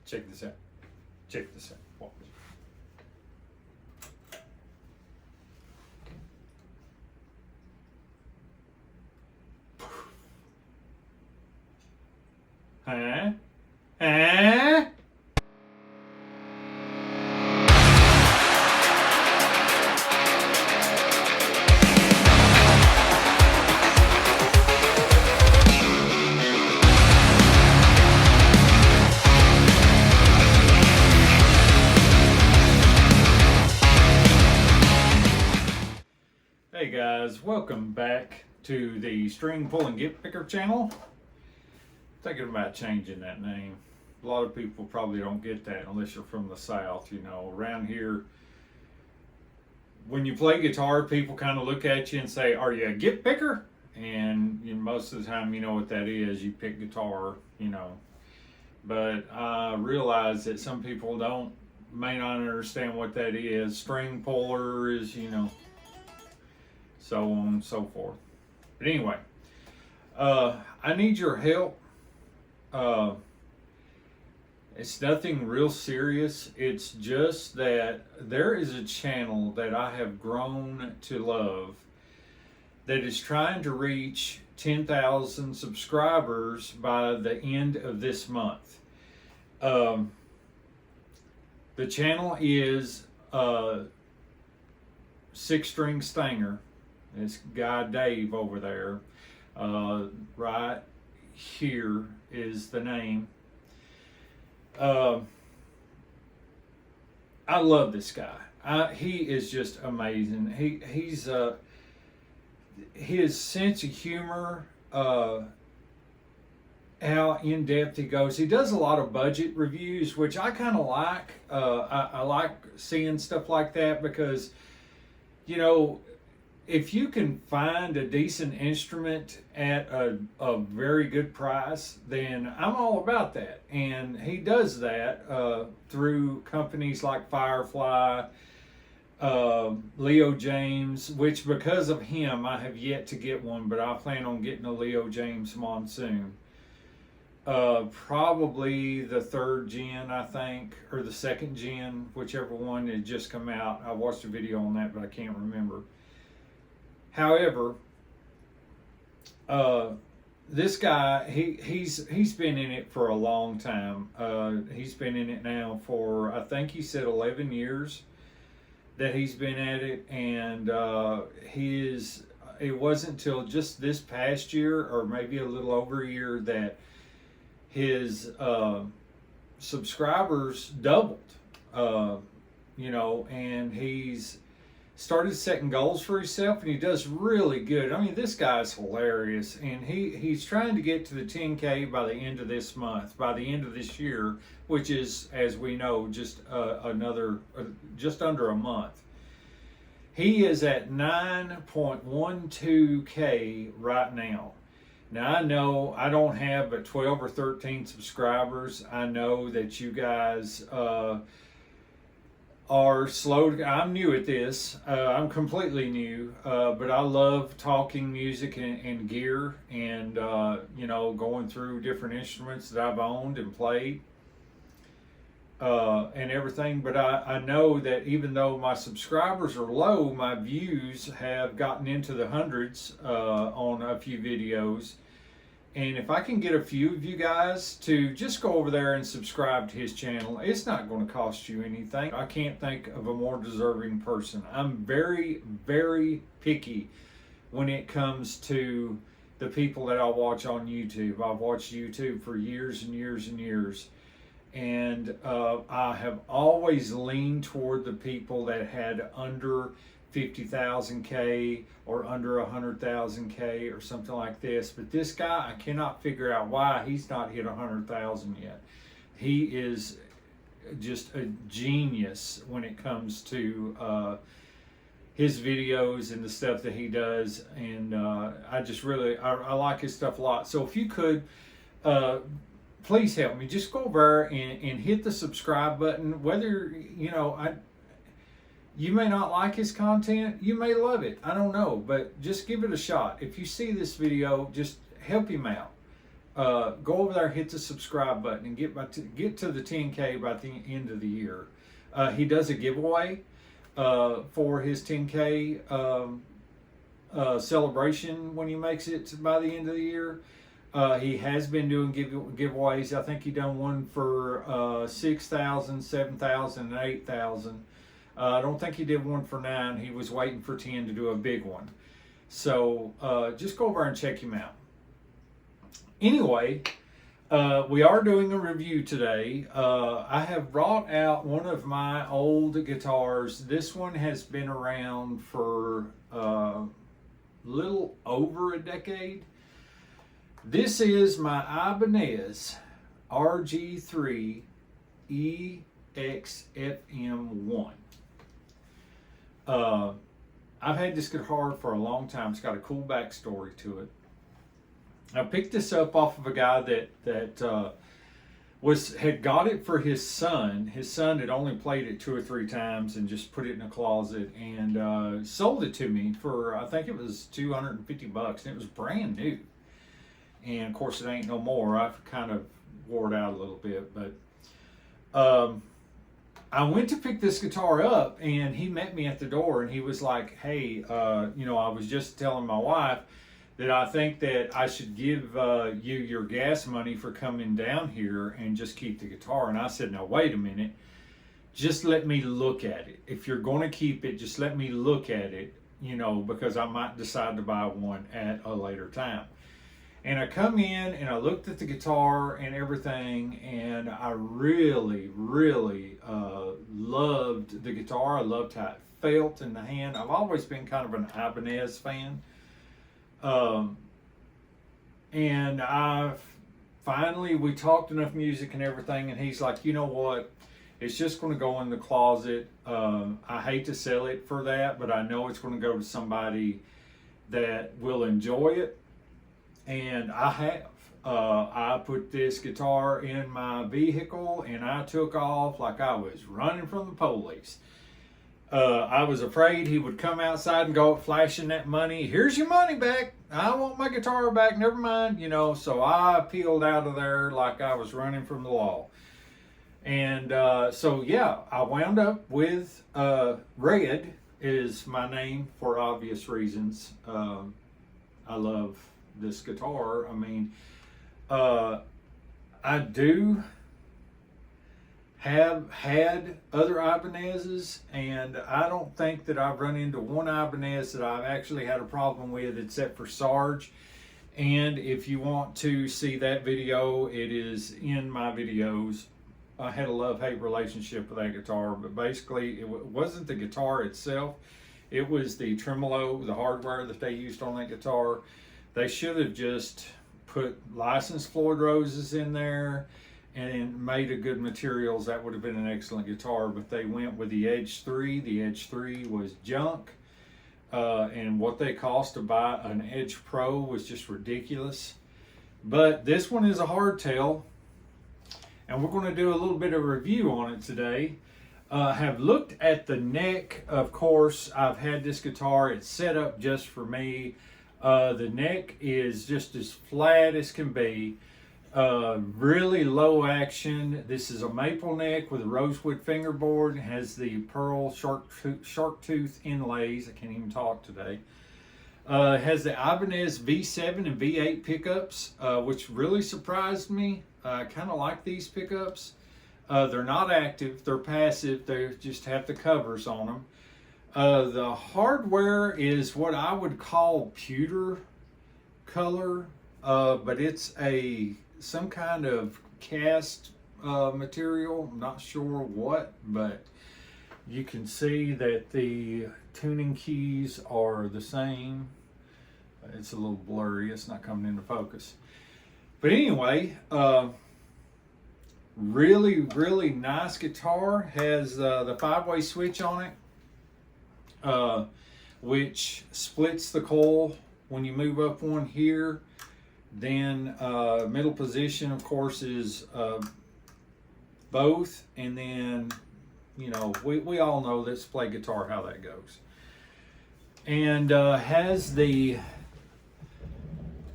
Check this out. Check this out. Watch. Huh? Huh? Hey guys, welcome back to the String Pull and Gift Picker channel. Thinking about changing that name. A lot of people probably don't get that unless you're from the South. You know, around here, when you play guitar, people kind of look at you and say, "Are you a gift picker?" And most of the time, you know what that is. You pick guitar, you know. But I realize that some people may not understand what that is. String puller is, you know, so on and so forth. But anyway, I need your help. It's nothing real serious. It's just that there is a channel that I have grown to love that is trying to reach 10,000 subscribers by the end of this month. The channel is Six String Stanger. This guy Dave over there, right here is the name. I love this guy. He is just amazing. He's his sense of humor, how in depth he goes. He does a lot of budget reviews, which I kind of like. I like seeing stuff like that because, you know, if you can find a decent instrument at a very good price, then I'm all about that. And he does that through companies like Firefly, Leo James, which because of him, I have yet to get one, but I plan on getting a Leo James Monsoon. Probably the third gen, I think, or the second gen, whichever one had just come out. I watched a video on that, but I can't remember. However, this guy, he's been in it for a long time. He's been in it now for, I think he said 11 years that he's been at it, and it wasn't until just this past year, or maybe a little over a year, that his subscribers doubled. You know, and he's started setting goals for himself, and he does really good. I mean, this guy's hilarious, and he's trying to get to the 10K by the end of this month, by the end of this year, which is, as we know, just just under a month. He is at 9.12K right now. Now, I know I don't have but 12 or 13 subscribers. I know that you guys are slow. I'm new at this. I'm completely new, but I love talking music and gear, and you know, going through different instruments that I've owned and played and everything. But I know that even though my subscribers are low, my views have gotten into the hundreds on a few videos. And if I can get a few of you guys to just go over there and subscribe to his channel, it's not going to cost you anything. I can't think of a more deserving person. I'm very, very picky when it comes to the people that I watch on YouTube. I've watched YouTube for years and years and years. And I have always leaned toward the people that had under 50,000K or under 100,000K or something like this. But this guy, I cannot figure out why he's not hit 100,000 yet. He is just a genius when it comes to his videos and the stuff that he does. And I just really, I like his stuff a lot. So if you could, please help me. Just go over and hit the subscribe button. Whether, you know, you may not like his content, you may love it, I don't know, but just give it a shot. If you see this video, just help him out. go over there, hit the subscribe button, and get to the 10K by the end of the year. He does a giveaway for his 10K celebration when he makes it by the end of the year. He has been doing giveaways. I think he done one for 6,000, 7,000, and 8,000. I don't think he did one for 9. He was waiting for 10 to do a big one. So just go over and check him out. Anyway, we are doing a review today. I have brought out one of my old guitars. This one has been around for a little over a decade. This is my Ibanez RG3 EXFM1. I've had this guitar for a long time. It's got a cool backstory to it. I picked this up off of a guy that had got it for his son. His son had only played it 2 or 3 times and just put it in a closet, and sold it to me for, I think it was $250, and it was brand new. And of course, it ain't no more. I've kind of wore it out a little bit, but I went to pick this guitar up, and he met me at the door, and he was like, "Hey, I was just telling my wife that I think that I should give you your gas money for coming down here and just keep the guitar." And I said, "Now wait a minute, just let me look at it. If you're going to keep it, just let me look at it, because I might decide to buy one at a later time." And I come in and I looked at the guitar and everything, and I really, really loved the guitar. I loved how it felt in the hand. I've always been kind of an Ibanez fan. And we talked enough music and everything, and he's like, "You know what? It's just going to go in the closet. I hate to sell it for that, but I know it's going to go to somebody that will enjoy it." And I have. I put this guitar in my vehicle, and I took off like I was running from the police. I was afraid he would come outside and go flashing that money. "Here's your money back. I want my guitar back. Never mind." So I peeled out of there like I was running from the law. And I wound up with Red is my name for obvious reasons. I love this guitar. I mean, I do have had other Ibanezes, and I don't think that I've run into one Ibanez that I've actually had a problem with except for Sarge. And if you want to see that video, it is in my videos. I had a love-hate relationship with that guitar, but basically it wasn't the guitar itself. It was the tremolo, the hardware that they used on that guitar. They should have just put licensed Floyd Roses in there and made a good materials. That would have been an excellent guitar, but they went with the Edge 3. The Edge 3 was junk, and what they cost to buy an Edge Pro was just ridiculous. But this one is a hardtail, and we're going to do a little bit of review on it today. Have looked at the neck. Of course, I've had this guitar. It's set up just for me. The neck is just as flat as can be. Really low action. This is a maple neck with a rosewood fingerboard. It has the pearl shark tooth inlays. I can't even talk today. It has the Ibanez V7 and V8 pickups, which really surprised me. I kind of like these pickups. They're not active, they're passive, they just have the covers on them. The hardware is what I would call pewter color, but it's some kind of cast material. I'm not sure what, but you can see that the tuning keys are the same. It's a little blurry, it's not coming into focus. But anyway, really, really nice guitar. Has the 5-way switch on it, which splits the coil when you move up one here. Then middle position, of course, is both. And then, we all know that's play guitar how that goes. And has the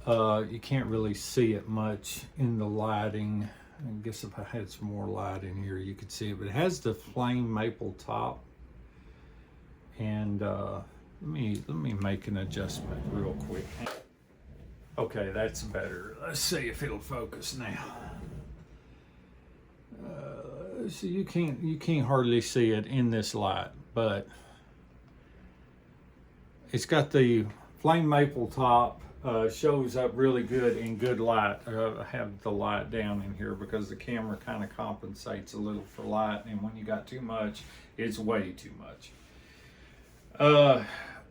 You can't really see it much in the lighting. I guess if I had some more light in here, you could see it. But it has the flame maple top. And let me make an adjustment real quick. Okay, that's better. Let's see if it'll focus now. So you can't hardly see it in this light, but it's got the flame maple top. Shows up really good in good light. I have the light down in here because the camera kind of compensates a little for light, and when you got too much, it's way too much.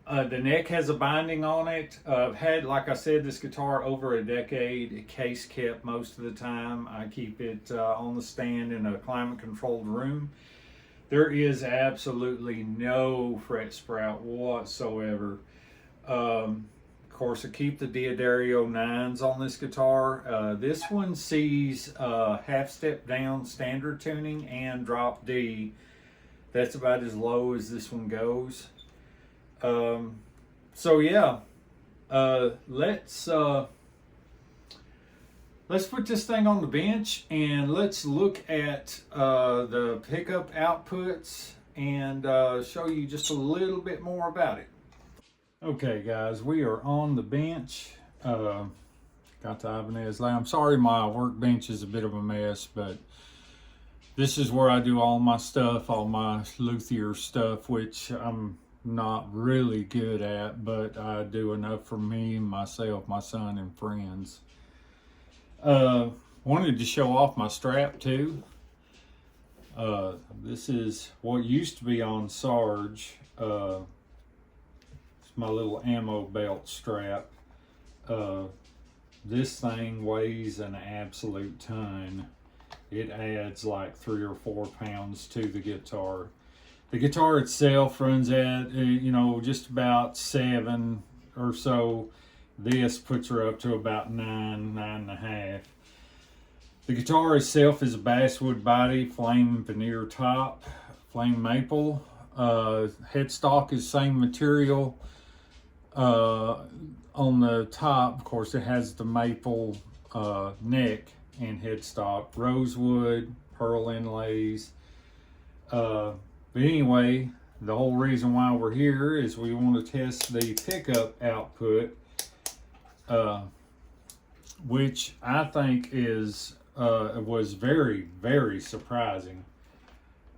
The neck has a binding on it. I've had, like I said, this guitar over a decade. Case kept most of the time. I keep it on the stand in a climate controlled room. There is absolutely no fret sprout whatsoever. Of course, I keep the D'Addario 9s on this guitar. This one sees half step down standard tuning and drop D. That's about as low as this one goes. So yeah, let's put this thing on the bench and let's look at the pickup outputs and show you just a little bit more about it. Okay guys, we are on the bench. Got the Ibanez. I'm sorry my workbench is a bit of a mess, but this is where I do all my stuff, all my luthier stuff, which I'm not really good at, but I do enough for me, myself, my son, and friends. Wanted to show off my strap too. This is what used to be on Sarge. It's my little ammo belt strap. This thing weighs an absolute ton. It adds like 3 or 4 pounds to the guitar. The guitar itself runs at, just about 7 or so. This puts her up to about 9, 9.5. The guitar itself is a basswood body, flame veneer top, flame maple. Headstock is same material. On the top, of course, it has the maple neck and headstock, rosewood, pearl inlays. But anyway, the whole reason why we're here is we want to test the pickup output, which I think was very, very surprising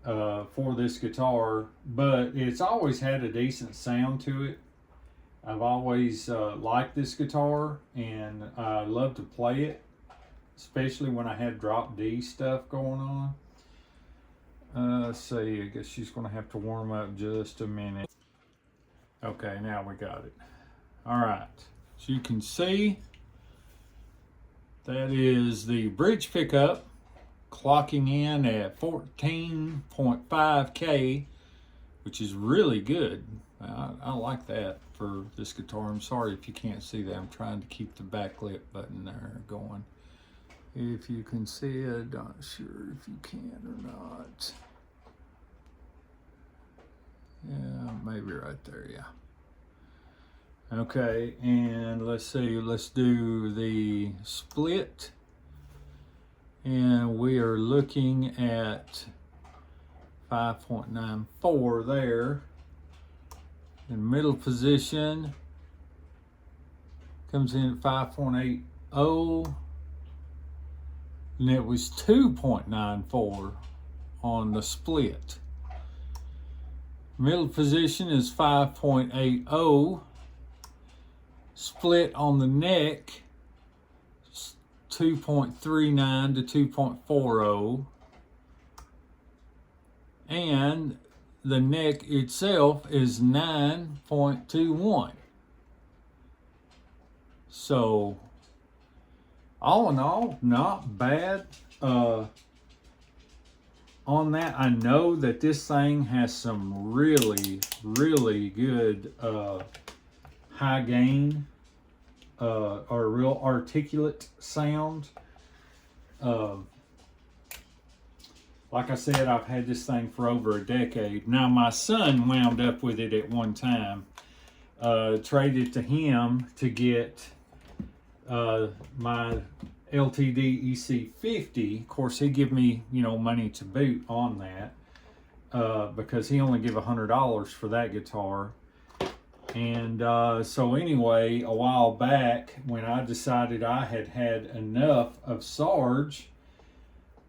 for this guitar, but it's always had a decent sound to it. I've always liked this guitar, and I love to play it, especially when I have drop D stuff going on. Let's see, I guess she's going to have to warm up just a minute. Okay, now we got it. All right, as you can see, that is the bridge pickup clocking in at 14.5K, which is really good. I like that for this guitar. I'm sorry if you can't see that. I'm trying to keep the backlip button there going. If you can see it, not sure if you can or not. Yeah, maybe right there, yeah. Okay, and let's see, let's do the split. And we are looking at 5.94 there. In middle position, comes in at 5.80, and it was 2.94 on the split. Middle position is 5.80. Split on the neck, 2.39 to 2.40. And the neck itself is 9.21. So, all in all, not bad. On that, I know that this thing has some really, really good high gain or real articulate sound. Like I said, I've had this thing for over a decade. Now, my son wound up with it at one time. Traded to him to get my LTD EC50. Of course, he give me, you know, money to boot on that because he only give $100 for that guitar. And so anyway, a while back when I decided I had had enough of Sarge,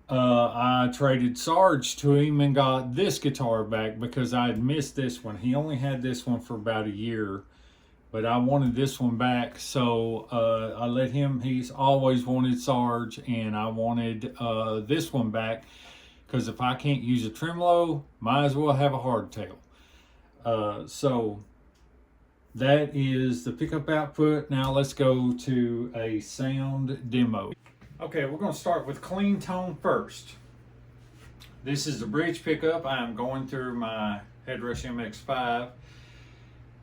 I traded Sarge to him and got this guitar back because I had missed this one. He only had this one for about a year, but I wanted this one back, so I let him. He's always wanted Sarge, and I wanted this one back because if I can't use a tremolo, might as well have a hardtail. So that is the pickup output. Now let's go to a sound demo. Okay, we're going to start with clean tone first. This is the bridge pickup. I'm going through my Headrush MX5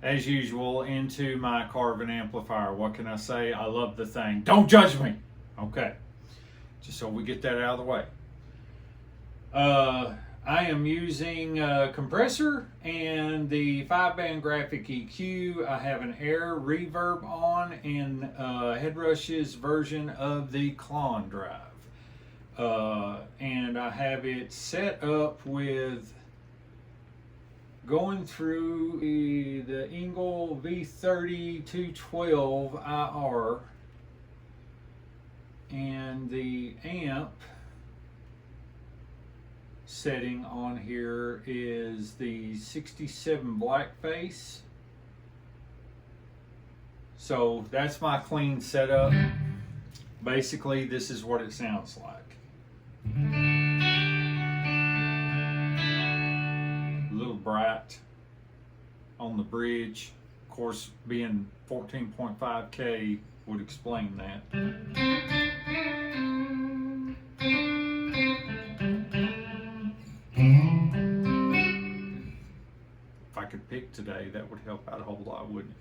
as usual into my Carvin amplifier. What can I say? I love the thing. Don't judge me. Okay, just so we get that out of the way. I am using a compressor and the 5-band graphic EQ. I have an air reverb on in Headrush's version of the Klon drive. And I have it set up with going through the Engel V30 212 IR, and the amp setting on here is the 67 blackface. So that's my clean setup. Basically, this is what it sounds like. A little bright on the bridge. Of course, being 14.5K would explain that. If I could pick today, that would help out a whole lot, wouldn't it?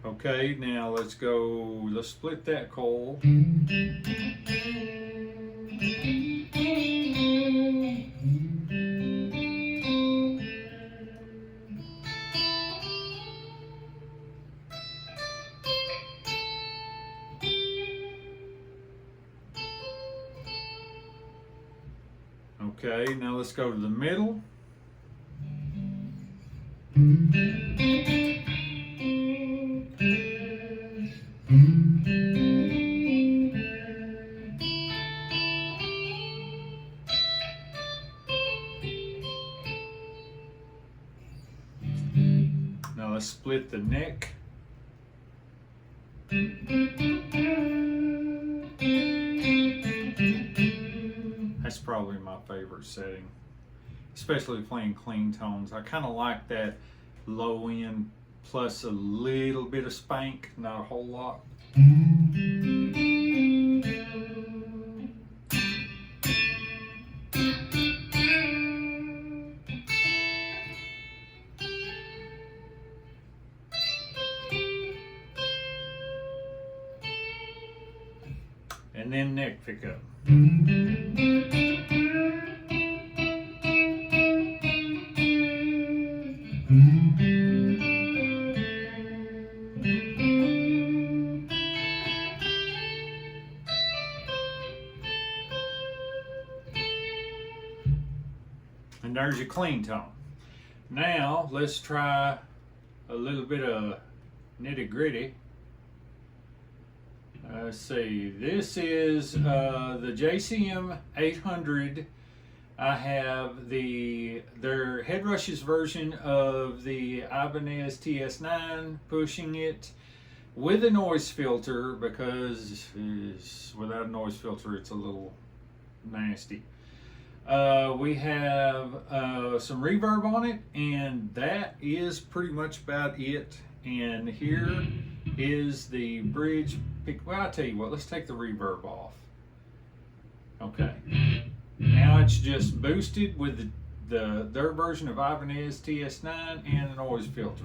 Okay, now let's split that coil. Okay, now let's go to the middle. Now let's split the neck. That's probably my favorite setting, especially playing clean tones. I kind of like that low end plus a little bit of spank, not a whole lot. And then neck pickup. And there's your clean tone. Now let's try a little bit of nitty gritty. Let's see, this is the JCM 800. I have their Headrush's version of the Ibanez TS9, pushing it with a noise filter because without a noise filter it's a little nasty. We have some reverb on it, and that is pretty much about it. And here is the bridge pick. Well, I'll tell you what, let's take the reverb off. Okay. Now it's just boosted with their version of Ibanez TS9 and a noise filter.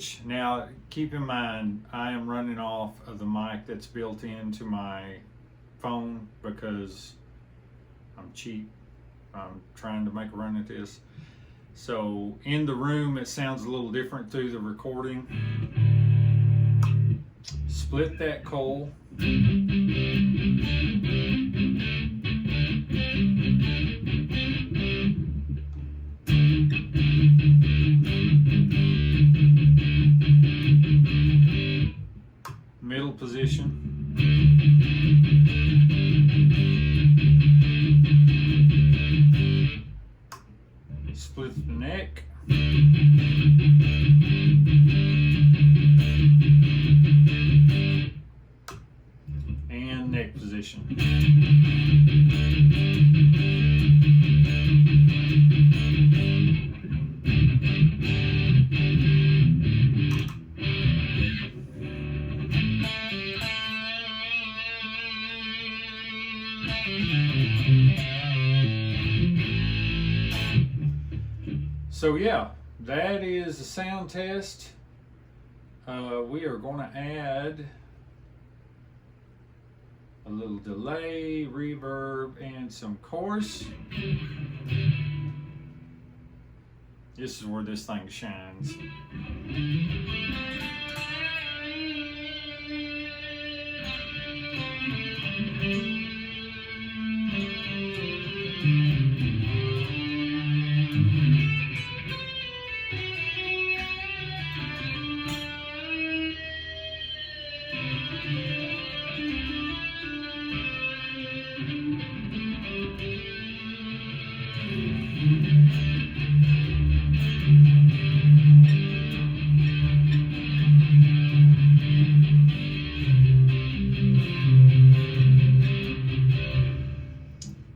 switch. Now keep in mind, I am running off of the mic that's built into my phone because I'm cheap. I'm trying to make a run at this. So in the room it sounds a little different through the recording. Split that coil. Middle position. Split the neck. And neck position. So yeah, that is the sound test. We are going to add a little delay, reverb, and some chorus. This is where this thing shines.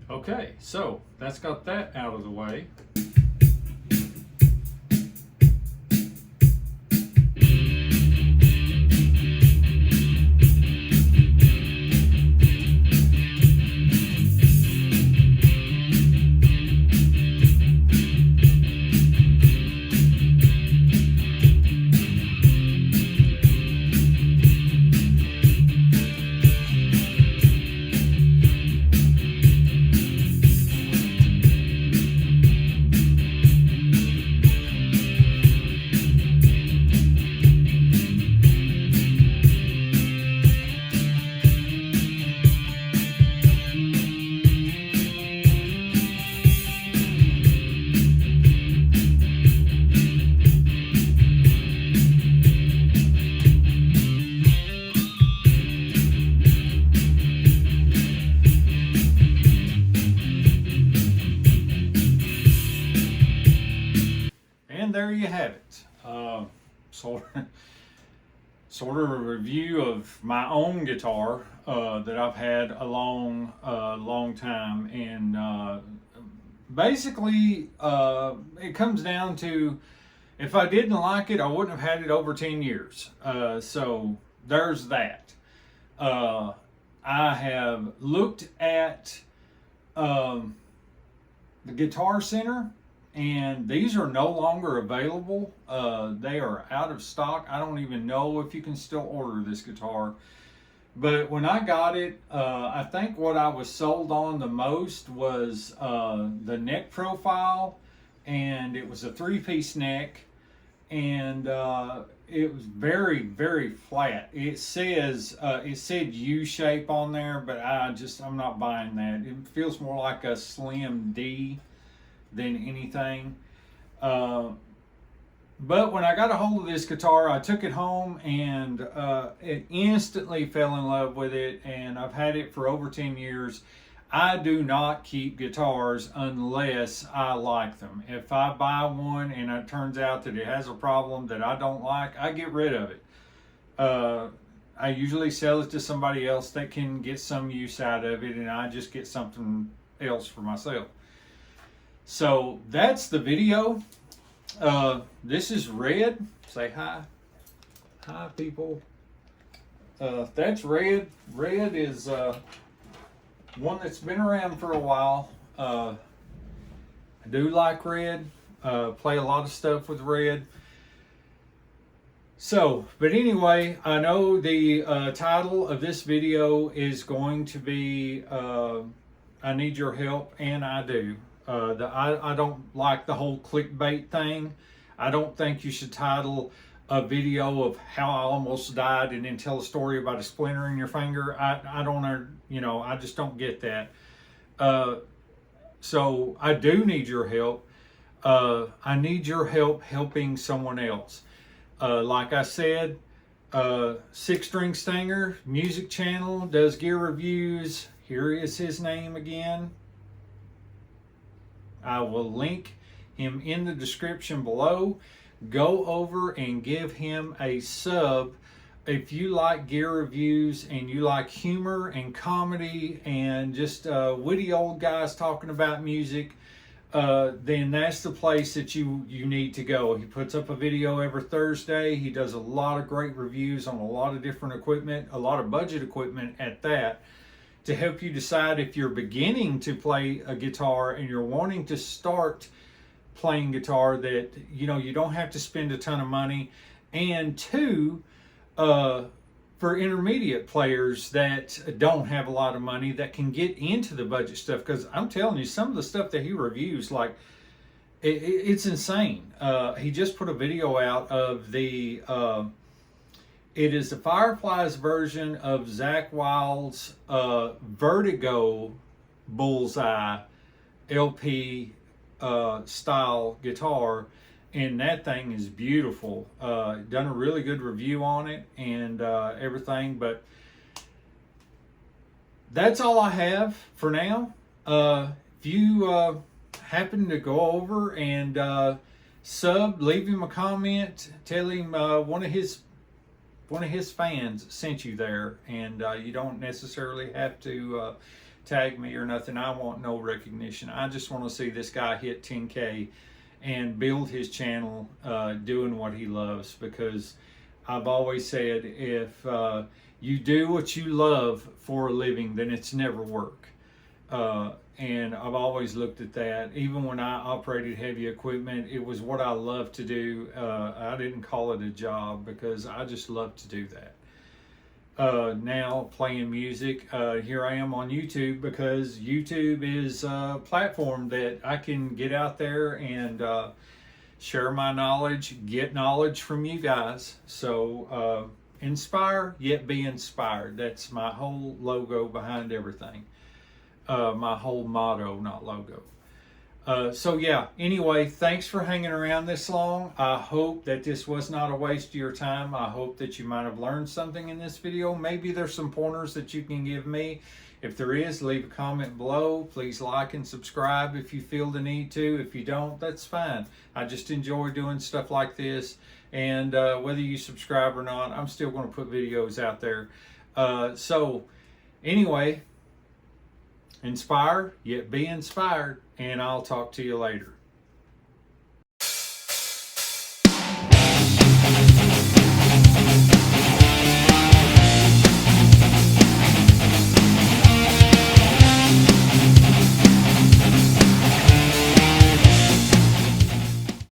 Okay, so that's got that out of the way. And there you have it. Sort of a review of my own guitar that I've had a long time, and basically it comes down to, if I didn't like it, I wouldn't have had it over 10 years. So there's that. I have looked at the Guitar Center, and these are no longer available. They are out of stock. I don't even know if you can still order this guitar. But when I got it, I think what I was sold on the most was the neck profile, and it was a 3-piece neck, and it was very, very flat. It said U-shape on there, but I'm not buying that. It feels more like a slim D than anything. But when I got a hold of this guitar, I took it home, and it instantly fell in love with it, and I've had it for over 10 years. I do not keep guitars unless I like them. If I buy one and it turns out that it has a problem that I don't like, I get rid of it. I usually sell it to somebody else that can get some use out of it, and I just get something else for myself. So that's the video. This is Red. Say hi. Hi, people. That's Red. Red is one that's been around for a while. I do like Red. Play a lot of stuff with Red. So, but anyway, I know the title of this video is going to be I Need Your Help, and I do. I don't like the whole clickbait thing. I don't think you should title a video of how I almost died and then tell a story about a splinter in your finger. I don't, you know, I just don't get that. So I do need your help. I need your help helping someone else. Like I said, Six String Stinger music channel, does gear reviews. Here is his name again. I will link him in the description below. Go over and give him a sub. If you like gear reviews and you like humor and comedy and just witty old guys talking about music, then that's the place that you need to go. He puts up a video every Thursday. He does a lot of great reviews on a lot of different equipment, a lot of budget equipment at that, to help you decide if you're beginning to play a guitar and you're wanting to start playing guitar, that you don't have to spend a ton of money. And two, for intermediate players that don't have a lot of money, that can get into the budget stuff. Because I'm telling you, some of the stuff that he reviews, like, it's insane. He just put a video out of the it is the Fireflies version of Zakk Wylde's Vertigo Bullseye LP style guitar, and that thing is beautiful. Done a really good review on it and everything, but that's all I have for now. If you happen to go over and sub, leave him a comment, tell him one of his fans sent you there, and you don't necessarily have to tag me or nothing. I want no recognition. I just want to see this guy hit 10K and build his channel doing what he loves, because I've always said, if you do what you love for a living, then it's never work. And I've always looked at that. Even when I operated heavy equipment, it was what I loved to do. I didn't call it a job, because I just love to do that. Now playing music, here I am on YouTube, because YouTube is a platform that I can get out there and share my knowledge, get knowledge from you guys. So inspire yet be inspired. That's my whole logo behind everything. My whole motto, not logo. So yeah, anyway, thanks for hanging around this long. I hope that this was not a waste of your time. I hope that you might have learned something in this video. Maybe there's some pointers that you can give me. If there is, leave a comment below. Please like and subscribe if you feel the need to. If you don't, that's fine. I just enjoy doing stuff like this. And whether you subscribe or not, I'm still going to put videos out there. So anyway, inspire yet be inspired, and I'll talk to you later.